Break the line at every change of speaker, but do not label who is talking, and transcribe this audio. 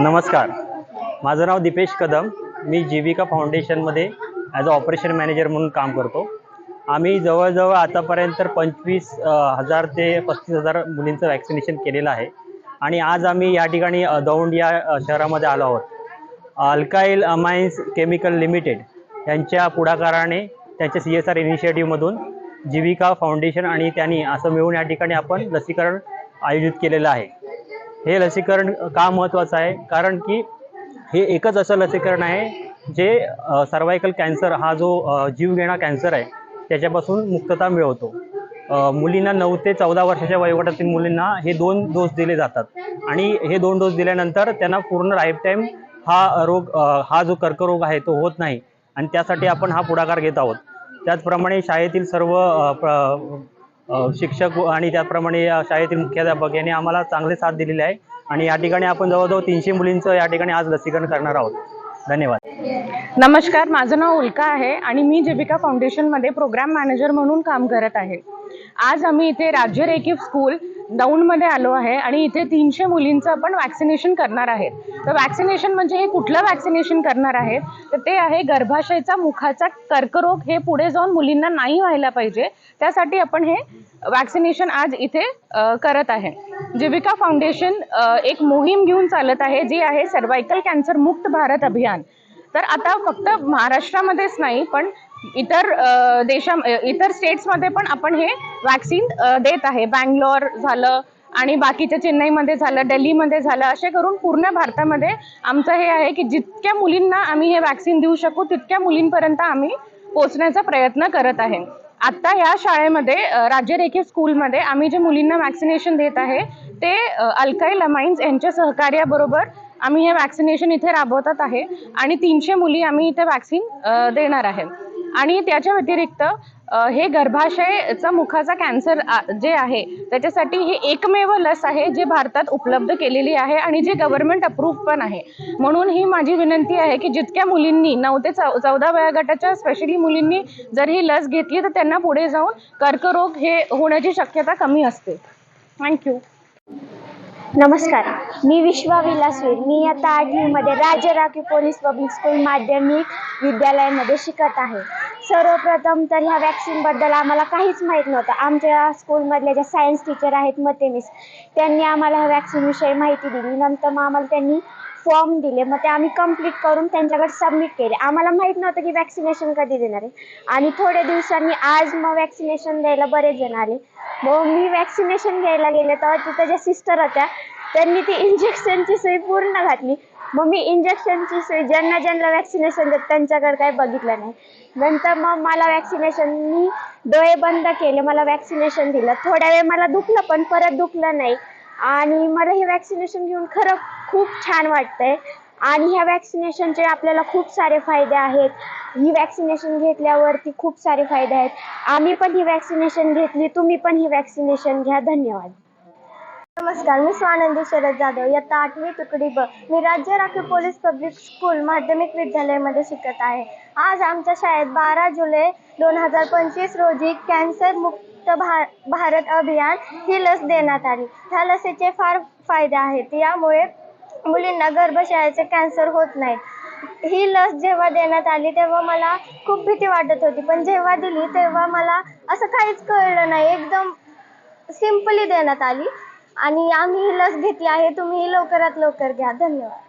नमस्कार, माझं नाव दीपेश कदम। मी जीविका फाउंडेशनमध्ये as a operation manager म्हणून काम करतो। आम्ही जवळजवळ आतापर्यंत 25,000 ते 35,000 मुलींचं वॅक्सिनेशन केलेलं आहे आणि आज आम्ही या ठिकाणी दौंड या शहरामध्ये आलो आहोत। अल्काइल अमाइन्स केमिकल लिमिटेड यांच्या पुढाकाराने त्यांच्या CSR इनिशिएटिव्हमधून जीविका फाउंडेशन आणि त्यांनी असं मिळून या ठिकाणी आपण लसीकरण आयोजित केलेलं आहे। हे लसीकरण का महत्त्वाचं आहे? कारण की हे एकच असं लसीकरण आहे जे सर्वायकल कॅन्सर हा जो जीवघेणा कॅन्सर आहे त्याच्यापासून मुक्तता मिळवतो। मुलींना 9 ते 14 वर्षाच्या वयोगटातील मुलींना हे 2 डोस दिले जातात आणि हे 2 डोस दिल्यानंतर त्यांना पूर्ण लाईफटाईम हा रोग हा जो कर्करोग आहे तो होत नाही आणि त्यासाठी आपण हा पुढाकार घेत आहोत। त्याचप्रमाणे शाळेतील सर्व शिक्षक आणि त्याचप्रमाणे शाळेतील मुख्याध्यापक यांनी आम्हाला चांगले साथ दिलेले आहे आणि या ठिकाणी आपण जवळजवळ 300 मुलींचं या ठिकाणी आज लसीकरण करणार आहोत। धन्यवाद।
नमस्कार, माझं नाव उल्का आहे आणि मी जीविका फाउंडेशनमध्ये प्रोग्राम मॅनेजर म्हणून काम करत आहे। आज आम्ही इथे राज्य रेखीव स्कूल दौंडमध्ये आलो आहे आणि इथे 300 मुलींचं आपण वॅक्सिनेशन करणार आहेत। तर वॅक्सिनेशन म्हणजे हे कुठलं वॅक्सिनेशन करणार आहेत तर ते आहे गर्भाशयाचा मुखाचा कर्करोग हे पुढे जाऊन मुलींना नाही व्हायला पाहिजे त्यासाठी आपण हे वॅक्सिनेशन आज इथे करत आहे। जीविका फाउंडेशन एक मोहीम घेऊन चालत आहे जी आहे सर्वायकल कॅन्सर मुक्त भारत अभियान। तर आता फक्त महाराष्ट्रामध्येच नाही पण इतर स्टेट्समध्ये पण आपण हे वॅक्सिन देत आहे। बँगलोर झालं आणि बाकीच्या चेन्नईमध्ये झालं, दिल्लीमध्ये झालं, असे करून पूर्ण भारतामध्ये आमचं हे आहे की जितक्या मुलींना आम्ही हे वॅक्सिन देऊ शकू तितक्या मुलींपर्यंत आम्ही पोहोचण्याचा प्रयत्न करत आहे। आता या शाळेमध्ये राज्य रेखीव स्कूलमध्ये आम्ही जे मुलींना वॅक्सिनेशन देत आहे ते अल्काइल अमाइन्स यांच्या सहकार्याबरोबर आम्ही हे वॅक्सिनेशन इथे राबवत आहे आणि 300 मुली आम्ही इथे वॅक्सिन देणार आहे। आणि त्याच्या व्यतिरिक्त हे गर्भाशयाचा मुखाचा कॅन्सर जे आहे त्याच्यासाठी हे एकमेव लस आहे जे भारतात उपलब्ध केलेली आहे आणि जे गव्हर्नमेंट अप्रूव्ह पण आहे। म्हणून ही माझी विनंती आहे की जितक्या मुलींनी 9 ते 14 वयोगटाच्या स्पेशली मुलींनी जर ही लस घेतली तर त्यांना पुढे जाऊन कर्करोग हे होण्याची शक्यता कमी असते। थँक्यू।
नमस्कार, मी विश्वा विलासवीर। मी आता 8वी मध्ये राज्य राखीव पोलीस पब्लिक स्कूल माध्यमिक विद्यालयामध्ये शिकत आहे। सर्वप्रथम तर ह्या वॅक्सिनबद्दल आम्हाला काहीच माहीत नव्हतं। आमच्या स्कूलमधल्या ज्या सायन्स टीचर आहेत मते मिस त्यांनी आम्हाला ह्या वॅक्सिनविषयी माहिती दिली। नंतर मग आम्हाला त्यांनी फॉर्म दिले, मग ते आम्ही कंप्लीट करून त्यांच्याकडे सबमिट केले। आम्हाला माहीत नव्हतं की वॅक्सिनेशन कधी देणार आहे आणि थोड्या दिवसांनी आज मग वॅक्सिनेशन द्यायला बरेच जण आले। मग मी वॅक्सिनेशन घ्यायला गेले तेव्हा तिथं ज्या सिस्टर होत्या त्यांनी ती इंजेक्शनची सुई पूर्ण घातली। मग मी इंजेक्शनची सुई ज्यांना वॅक्सिनेशन देत त्यांच्याकडे काही बघितलं नाही। नंतर मग मला वॅक्सिनेशन मी डोळे बंद केले, मला वॅक्सिनेशन दिलं। थोड्या वेळ मला दुखलं पण परत दुखलं नाही आणि मला हे वॅक्सिनेशन घेऊन खरं खूप छान वाटतंय। आणि ह्या वॅक्सिनेशनचे आपल्याला खूप सारे फायदे आहेत। ही वॅक्सिनेशन घेतल्यावरती खूप सारे फायदे आहेत। आम्ही पण ही वॅक्सिनेशन घेतली, तुम्ही पण ही वॅक्सिनेशन घ्या। धन्यवाद।
नमस्कार, मी स्वानंदी शरद जाधव, इयत्ता 8वी तुकडी ब। मी राज्य राखीव पोलीस पब्लिक स्कूल माध्यमिक विद्यालयामध्ये शिकत आहे। आज आमच्या शाळेत 12 जुलै 2025 रोजी कॅन्सर मुक्त भारत अभियान ही लस देण्यात आली। ह्या लसीचे फार फायदे आहेत। यामुळे मुलींना गर्भाशयाचे कॅन्सर होत नाही। ही लस जेव्हा देण्यात आली तेव्हा मला खूप भीती वाटत होती, पण जेव्हा दिली तेव्हा मला असं काहीच कळलं नाही, एकदम सिम्पली देण्यात आली आणि आम्ही ही लस घेतली आहे। तुम्ही लवकरात लवकर घ्या। धन्यवाद।